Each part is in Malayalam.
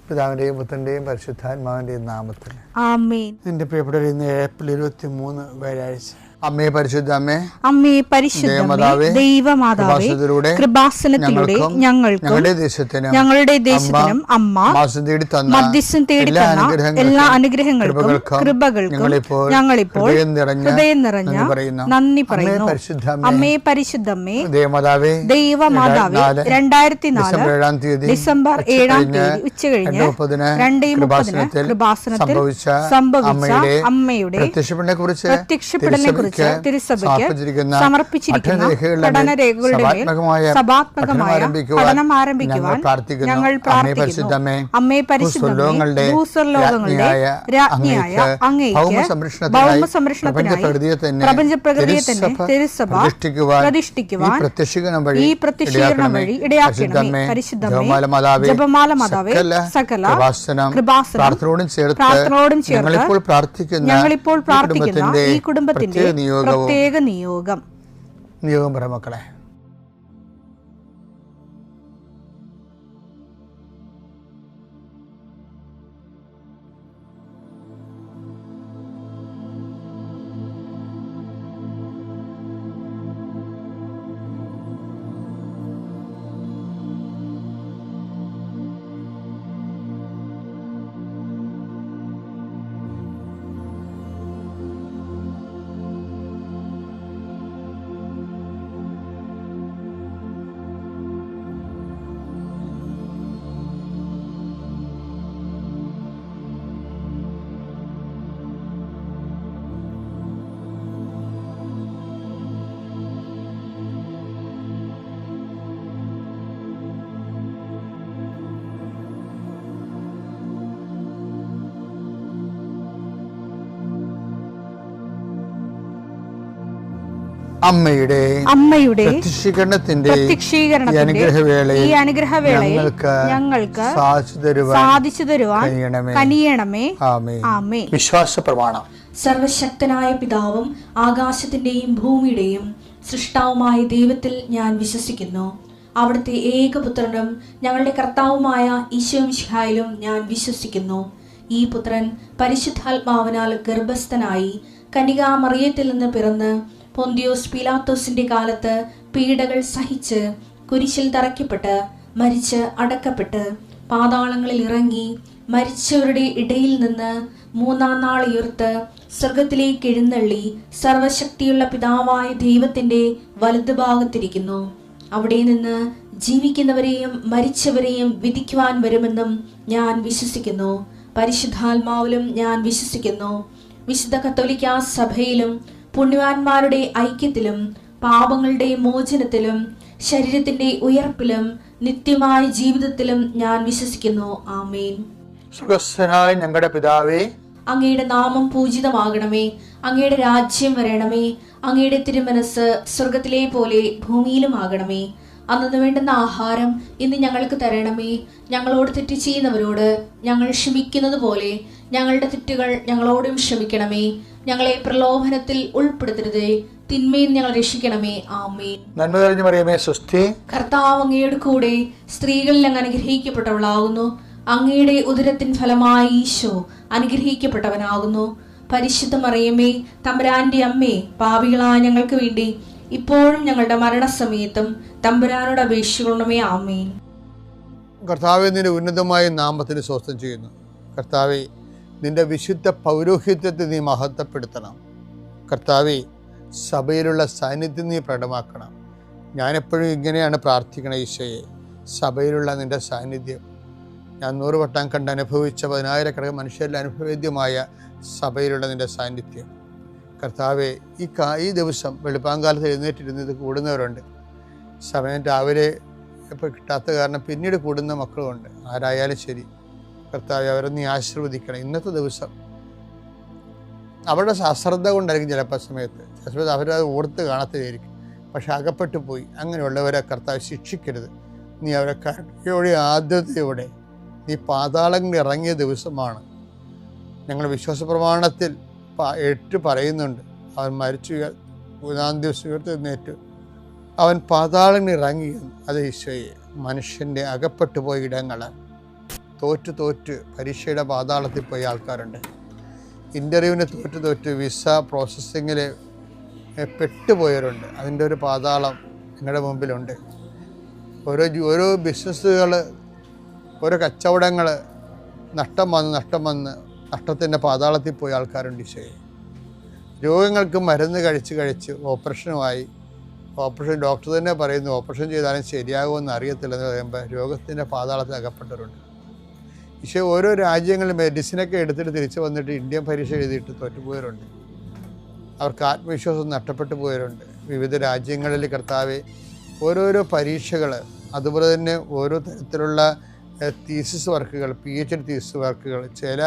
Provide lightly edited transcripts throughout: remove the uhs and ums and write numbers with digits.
പിതാവിൻ്റെയും പുത്രൻ്റെയും പരിശുദ്ധാത്മാവിൻ്റെയും നാമത്തിൽ ആമേൻ. നിന്റെ പ്രിയപ്പെട്ടവർ, ഇന്ന് ഏപ്രിൽ 23 വ്യാഴാഴ്ച. അമ്മേ പരിശുദ്ധ അമ്മേ, അമ്മേ പരിശുദ്ധമേ, ദൈവമാതാവേ, കൃപാസനത്തിലൂടെ ഞങ്ങൾക്കും ഞങ്ങളുടെ ദേശത്തിനും അമ്മ മധ്യസ്ഥം തേടിത്തന്ന എല്ലാ അനുഗ്രഹങ്ങൾക്കും കൃപകൾക്കും ഞങ്ങളിപ്പോൾ ഹൃദയം നിറഞ്ഞ നന്ദി പറയുന്നു. അമ്മേ പരിശുദ്ധമേ, ദൈവമാതാവേ, 2004 ഡിസംബർ 7 ഉച്ചകഴിഞ്ഞ് 2:30 കൃപാസനത്തിൽ സംഭവിച്ച അമ്മയുടെ പ്രത്യക്ഷപ്പെടലിനെ കുറിച്ച് തിരുസഭയ്ക്ക് സമർപ്പിച്ചിരിക്കുന്ന പഠനരേഖകളുടെ മേൽ സഭാത്മകമായ പഠനം ആരംഭിക്കുവാൻ ഞങ്ങൾ പ്രാർത്ഥിക്കുന്നു. അമ്മേ പരിശുദ്ധമേ, ഭൂസ്വർലോകങ്ങളുടെ രാജ്ഞിയായ അങ്ങേയ്ക്ക് ഭൗമസംരക്ഷണത്തിനായി പ്രപഞ്ചപ്രകൃതിയെ തന്നെ തിരുസഭ പ്രതിഷ്ഠിക്കുവാൻ ഈ പ്രത്യക്ഷീകരണം വഴി ഇടയാക്കണമേ. പരിശുദ്ധമേ, ജപമാല മാതാവേ, സകല കൃപാസനം പ്രാർത്ഥനയോടും ചേർത്ത് ഞങ്ങളിപ്പോൾ പ്രാർത്ഥിക്കുന്ന ഈ കുടുംബത്തിന്റെ പ്രത്യേക നിയോഗം പറ മക്കളെ. അമ്മയുടെ പ്രത്യക്ഷീകരണത്തിന്റെ ഈ അനുഗ്രഹവേളയിൽ ഞങ്ങൾക്ക് സാധിച്ചു തരുവാൻ കനിയണമേ. ആമേൻ. വിശ്വാസ പ്രമാണം. സർവശക്തനായ പിതാവും ആകാശത്തിന്റെയും ഭൂമിയുടെയും സൃഷ്ടാവുമായ ദൈവത്തിൽ ഞാൻ വിശ്വസിക്കുന്നു. അവിടുത്തെ ഏകപുത്രനും ഞങ്ങളുടെ കർത്താവുമായ ഈശോമിശിഹായിലും ഞാൻ വിശ്വസിക്കുന്നു. ഈ പുത്രൻ പരിശുദ്ധാത്മാവിനാൽ ഗർഭസ്ഥനായി കന്യകാമറിയത്തിൽ നിന്ന് പിറന്ന് പൊന്തിയോസ് പീലാത്തോസിന്റെ കാലത്ത് പീഡകൾ സഹിച്ച് കുരിശിൽ തറയ്ക്കപ്പെട്ട് മരിച്ച് അടക്കപ്പെട്ട് പാതാളങ്ങളിൽ ഇറങ്ങി മരിച്ചവരുടെ ഇടയിൽ നിന്ന് 3-ാം നാൾ ഉയർത്ത് സ്വർഗത്തിലേക്ക് എഴുന്നള്ളി സർവശക്തിയുള്ള പിതാവായ ദൈവത്തിന്റെ വലതുഭാഗത്തിരിക്കുന്നു. അവിടെ നിന്ന് ജീവിക്കുന്നവരെയും മരിച്ചവരെയും വിധിക്കുവാൻ വരുമെന്നും ഞാൻ വിശ്വസിക്കുന്നു. പരിശുദ്ധാത്മാവിലും ഞാൻ വിശ്വസിക്കുന്നു. വിശുദ്ധ കത്തോലിക്കാ സഭയിലും പുണ്യവാന്മാരുടെ ഐക്യത്തിലും പാപങ്ങളുടെ മോചനത്തിലും ശരീരത്തിന്റെ ഉയർപ്പിലും നിത്യമായ ജീവിതത്തിലും ഞാൻ വിശ്വസിക്കുന്നു. ആമേൻ. സ്വർഗ്ഗസ്ഥനായ ഞങ്ങളുടെ പിതാവേ, അങ്ങയുടെ നാമം പൂജിതമാകണമേ. അങ്ങയുടെ രാജ്യം വരണമേ. അങ്ങയുടെ തിരുമനസ് സ്വർഗത്തിലെ പോലെ ഭൂമിയിലും ആകണമേ. അന്നു വേണ്ടുന്ന ആഹാരം ഇന്ന് ഞങ്ങൾക്ക് തരണമേ. ഞങ്ങളോട് തെറ്റ് ചെയ്യുന്നവരോട് ഞങ്ങൾ ക്ഷമിക്കുന്നത് പോലെ ഞങ്ങളുടെ തെറ്റുകൾ ഞങ്ങളോടും ക്ഷമിക്കണമേ. ഞങ്ങളെ പ്രലോഭനത്തിൽ ഉൾപ്പെടുത്തരുതേ, തിന്മയിൽ ഞങ്ങൾ രക്ഷിക്കണമേ. ആമേൻ. നന്മ നിറഞ്ഞ മറിയമേ, സ്വസ്തി. കർത്താവ് അങ്ങയുടെ കൂടെ സ്ത്രീകളിൽ അങ്ങ് അനുഗ്രഹിക്കപ്പെട്ടവളാകുന്നു. അങ്ങയുടെ ഉദരത്തിൻ ഫലമായി ഈശോ അനുഗ്രഹിക്കപ്പെട്ടവനാകുന്നു. പരിശുദ്ധ മറിയമേ, തമ്പുരാന്റെ അമ്മേ, പാപികളായ ഞങ്ങൾക്ക് വേണ്ടി ഇപ്പോഴും ഞങ്ങളുടെ മരണസമയത്തും തമ്പുരാനോട് അപേക്ഷിക്കണമേ. ആമേൻ. കർത്താവേ, നിന്റെ ഉന്നതമായ നാമത്തിന് സ്വസ്ഥം ചെയ്യുന്നു. കർത്താവേ, നിന്റെ വിശുദ്ധ പൗരോഹിത്യത്തെ നീ മഹത്വപ്പെടുത്തണം. കർത്താവേ, സഭയിലുള്ള സാന്നിധ്യം നീ പ്രകടമാക്കണം. ഞാനെപ്പോഴും ഇങ്ങനെയാണ് പ്രാർത്ഥിക്കണം. ഈശോയെ, സഭയിലുള്ള നിന്റെ സാന്നിധ്യം ഞാൻ 100 വട്ടം കണ്ട് അനുഭവിച്ച 10,000 മനുഷ്യരിൽ അനുഭവേദ്യമായ സഭയിലുള്ള നിന്റെ സാന്നിധ്യം. കർത്താവെ, ഈ ദിവസം വെളുപ്പാങ്കാലത്ത് എഴുന്നേറ്റിരുന്നത് കൂടുന്നവരുണ്ട്. സമയം രാവിലെ ഇപ്പോൾ കിട്ടാത്ത കാരണം പിന്നീട് കൂടുന്ന മക്കളുമുണ്ട്. ആരായാലും ശരി കർത്താവെ, അവരെ നീ ആശീർവദിക്കണം. ഇന്നത്തെ ദിവസം അവരുടെ അശ്രദ്ധ കൊണ്ടായിരിക്കും ചിലപ്പോൾ സമയത്ത് അവരത് ഓർത്ത് കാണത്തില്ലായിരിക്കും. പക്ഷെ അകപ്പെട്ടു പോയി. അങ്ങനെയുള്ളവരെ കർത്താവ് ശിക്ഷിക്കരുത്. നീ അവരെ കരുണയോടെ ആദ്യതയോടെ നീ പാതാളങ്ങളിൽ ഇറങ്ങിയ ദിവസമാണ്. ഞങ്ങൾ വിശ്വാസ പ്രമാണത്തിൽ 8 പറയുന്നുണ്ട്. അവൻ മരിച്ചു 3-ാം ദിവസം ഉയർത്തെഴുന്നേറ്റു അവൻ പാതാളങ്ങളിൽ ഇറങ്ങി. അത് ഈശോയെ, മനുഷ്യൻ്റെ അകപ്പെട്ടു പോയ ഇടങ്ങൾ തോറ്റ് പരീക്ഷയുടെ പാതാളത്തിൽ പോയ ആൾക്കാരുണ്ട്. ഇൻ്റർവ്യൂവിന് തോറ്റ് വിസ പ്രോസസ്സിങ്ങിൽ പെട്ടുപോയവരുണ്ട്. അതിൻ്റെ ഒരു പാതാളം നിങ്ങളുടെ മുമ്പിലുണ്ട്. ഓരോ ബിസിനസ്സുകൾ, ഓരോ കച്ചവടങ്ങൾ നഷ്ടം വന്ന് നഷ്ടത്തിൻ്റെ പാതാളത്തിൽ പോയ ആൾക്കാരുണ്ട്. ഈശോയെ, രോഗങ്ങൾക്ക് മരുന്ന് കഴിച്ച് ഓപ്പറേഷൻ ഡോക്ടർ തന്നെ പറയുന്നു ഓപ്പറേഷൻ ചെയ്താലും ശരിയാകുമെന്ന് അറിയത്തില്ലെന്ന് പറയുമ്പോൾ രോഗത്തിൻ്റെ പാതാളത്തിൽ അകപ്പെട്ടവരുണ്ട്. പക്ഷേ ഓരോ രാജ്യങ്ങളിൽ മെഡിസിനൊക്കെ എടുത്തിട്ട് തിരിച്ചു വന്നിട്ട് ഇന്ത്യൻ പരീക്ഷ എഴുതിയിട്ട് തോറ്റുപോയവരുണ്ട്. അവർക്ക് ആത്മവിശ്വാസം നഷ്ടപ്പെട്ടു പോയവരുണ്ട്. വിവിധ രാജ്യങ്ങളിൽ കർത്താവെ ഓരോരോ പരീക്ഷകൾ, അതുപോലെ തന്നെ ഓരോ തരത്തിലുള്ള തീസിസ് വർക്കുകൾ, PhD തീസിസ് വർക്കുകൾ, ചില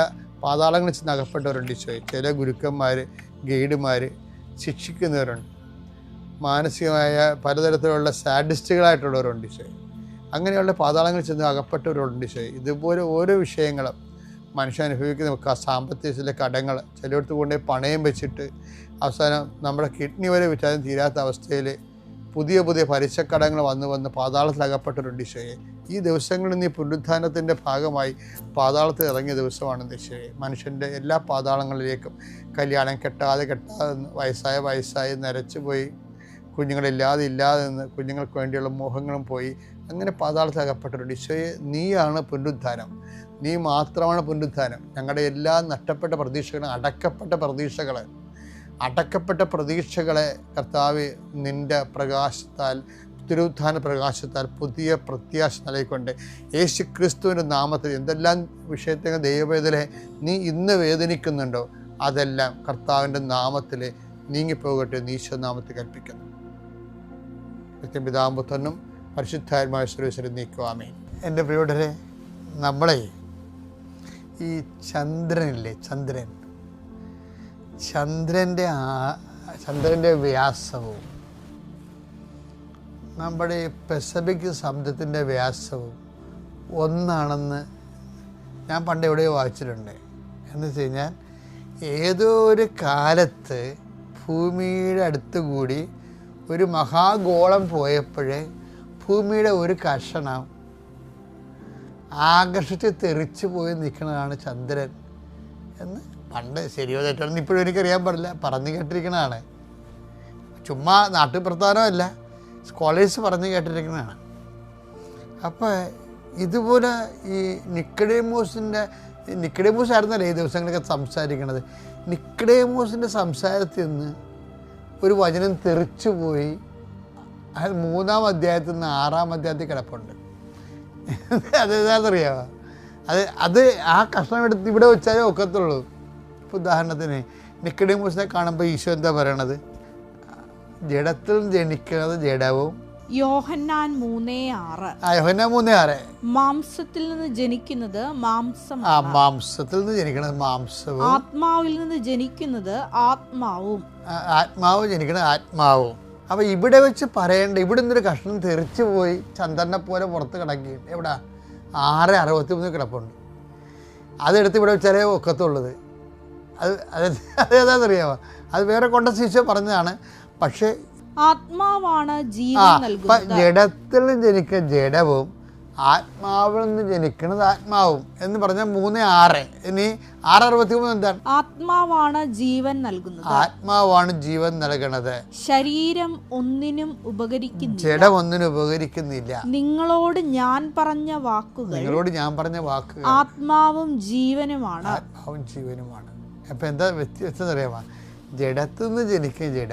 പാതാളങ്ങളിൽ ചെന്ന് അകപ്പെട്ടവരുണ്ട്. ഈശോയെ, ചില ഗുരുക്കന്മാർ, ഗൈഡുമാർ ശിക്ഷിക്കുന്നവരുണ്ട്. മാനസികമായ പലതരത്തിലുള്ള സാഡിസ്റ്റുകളായിട്ടുള്ളവരുണ്ട്. ഈശോയെ, അങ്ങനെയുള്ള പാതാളങ്ങളിൽ ചെന്ന് അകപ്പെട്ടവരുണ്ട്. ഈശോയെ, ഇതുപോലെ ഓരോ വിഷയങ്ങളും മനുഷ്യൻ അനുഭവിക്കുന്ന സാമ്പത്തിക ചില കടങ്ങൾ, ചിലയിടത്ത് കൊണ്ടുപോയി പണയം വെച്ചിട്ട് അവസാനം നമ്മുടെ കിഡ്നി വരെ വിറ്റാലും തീരാത്ത അവസ്ഥയിൽ പുതിയ പലിശക്കടങ്ങൾ വന്ന് പാതാളത്തിൽ അകപ്പെട്ടവരുണ്ട്. ഈശോയെ, ഈ ദിവസങ്ങളിൽ നീ പുനരുത്ഥാനത്തിൻ്റെ ഭാഗമായി പാതാളത്തിൽ ഇറങ്ങിയ ദിവസമാണ് ഈശോയെ. മനുഷ്യൻ്റെ എല്ലാ പാതാളങ്ങളിലേക്കും, കല്യാണം കെട്ടാതെ വയസ്സായി നരച്ചു പോയി, കുഞ്ഞുങ്ങളില്ലാതെ നിന്ന് കുഞ്ഞുങ്ങൾക്ക് വേണ്ടിയുള്ള മോഹങ്ങളും പോയി, അങ്ങനെ പാതാളത്തിൽ അകപ്പെട്ടവരുണ്ട്. ഈശോയെ, നീയാണ് പുനരുത്ഥാനം, നീ മാത്രമാണ് പുനരുത്ഥാനം. ഞങ്ങളുടെ എല്ലാ നഷ്ടപ്പെട്ട പ്രതീക്ഷകളും, അടക്കപ്പെട്ട പ്രതീക്ഷകളെ കർത്താവ് നിൻ്റെ പ്രകാശത്താൽ, തിരുവുത്ഥാന പ്രകാശത്താൽ പുതിയ പ്രത്യാശ നൽകിക്കൊണ്ട് യേശു ക്രിസ്തുവിൻ്റെ നാമത്തിൽ എന്തെല്ലാം വിഷയത്തെ ദൈവവേദനെ നീ ഇന്ന് വേദനിക്കുന്നുണ്ടോ അതെല്ലാം കർത്താവിൻ്റെ നാമത്തിൽ നീങ്ങിപ്പോകട്ടെ എന്ന് ഈശോ നാമത്തിൽ കൽപ്പിക്കുന്നു. പിതാമ്പുത്രനും പരിശുദ്ധാത്മാവുമായ സർവ്വേശ്വരൻ നീക്കുവാമേൻ. എൻ്റെ പ്രിയപ്പെട്ടവരെ, നമ്മളെ ഈ ചന്ദ്രനില്ലേ, ചന്ദ്രൻ്റെ വ്യാസവും നമ്മുടെ പസഫിക് സമുദ്രത്തിൻ്റെ വ്യാസവും ഒന്നാണെന്ന് ഞാൻ പണ്ട് എവിടെയോ വായിച്ചിട്ടുണ്ട്. എന്ന് വെച്ച് കഴിഞ്ഞാൽ ഏതോ ഒരു കാലത്ത് ഭൂമിയുടെ അടുത്ത് കൂടി ഒരു മഹാഗോളം പോയപ്പോഴേ ഭൂമിയുടെ ഒരു കഷണം ആകർഷിച്ച് തെറിച്ചു പോയി നിൽക്കുന്നതാണ് ചന്ദ്രൻ എന്ന് പണ്ട് ശരിയോ തെറ്റോന്ന് ഇപ്പോഴും എനിക്കറിയാൻ പാടില്ല, പറഞ്ഞു കേട്ടിരിക്കുന്നതാണ്. ചുമ്മാ നാട്ടുപ്രധാനമല്ല, സ്കോളേഴ്സ് പറഞ്ഞു കേട്ടിരിക്കുന്നതാണ്. അപ്പോൾ ഇതുപോലെ ഈ നിക്കഡേമോസ് ആയിരുന്നല്ലേ ഈ ദിവസങ്ങളൊക്കെ സംസാരിക്കണത്. നിക്കഡേമോസിൻ്റെ സംസാരത്തിൽ നിന്ന് ഒരു വചനം തെറിച്ചു പോയി. അത് 3-ാം അധ്യായത്തിൽ നിന്ന് 6-ാം അധ്യായത്തിൽ കിടപ്പുണ്ട്. അതെന്താണെന്നറിയാമോ? അത് ആ കഷ്ണം എടുത്ത് ഇവിടെ വെച്ചാലേ ഒക്കത്തുള്ളൂ. ഇപ്പോൾ ഉദാഹരണത്തിന് നിക്കഡേമോസിനെ കാണുമ്പോൾ ഈശോ എന്താ പറയണത്? ജഡത്തിൽ ജനിക്കുന്നത് ജഡവും, യോഹന്നാൻ 3:6 മാംസത്തിൽ നിന്ന് ജനിക്കുന്നത് മാംസം, മാംസത്തിൽ നിന്ന് ജനിക്കുന്നത് മാംസവും, ആത്മാവിൽ നിന്ന് ജനിക്കുന്നത് ആത്മാവും, ആത്മാവ് ജനിക്കുന്നത് ആത്മാവും. അപ്പോൾ ഇവിടെ വെച്ച് പറയേണ്ട, ഇവിടെ നിന്നൊരു കഷ്ണം തെറിച്ചു പോയി ചന്ദ്രനെ പോലെ പുറത്ത് കിടക്കി. എവിടെ? 6:63 കിടപ്പുണ്ട്. അതെടുത്ത് ഇവിടെ വെച്ചാലേ ഒക്കത്തുള്ളത്. അതേതാണെന്നറിയാമോ? അത് വേറെ കോണ്ടക്സ്റ്റ് പറഞ്ഞതാണ്. പക്ഷേ ആത്മാവാണ് ജീവൻ നൽകുന്നത്. ജഡത്തിൽ നിന്ന് ജനിക്കുന്ന ജഡവും ആത്മാവിൽ നിന്ന് ജനിക്കുന്നത് ആത്മാവും എന്ന് പറഞ്ഞാൽ 3:6. ഇനി 6:63 എന്താണ്? ആത്മാവാണ് ജീവൻ നൽകുന്നത്. ആത്മാവാണ് ജീവൻ നൽകണത്. ശരീരം ഒന്നിനും ഉപകരിക്കുന്നില്ല, ജഡം ഒന്നിനും ഉപകരിക്കുന്നില്ല. നിങ്ങളോട് ഞാൻ പറഞ്ഞ വാക്കുകൾ ആത്മാവും ജീവനുമാണ്. അപ്പം എന്താ വ്യത്യാസം അറിയാമോ? ജഡത്തിൽ നിന്ന് ജനിക്കുന്ന ജഡം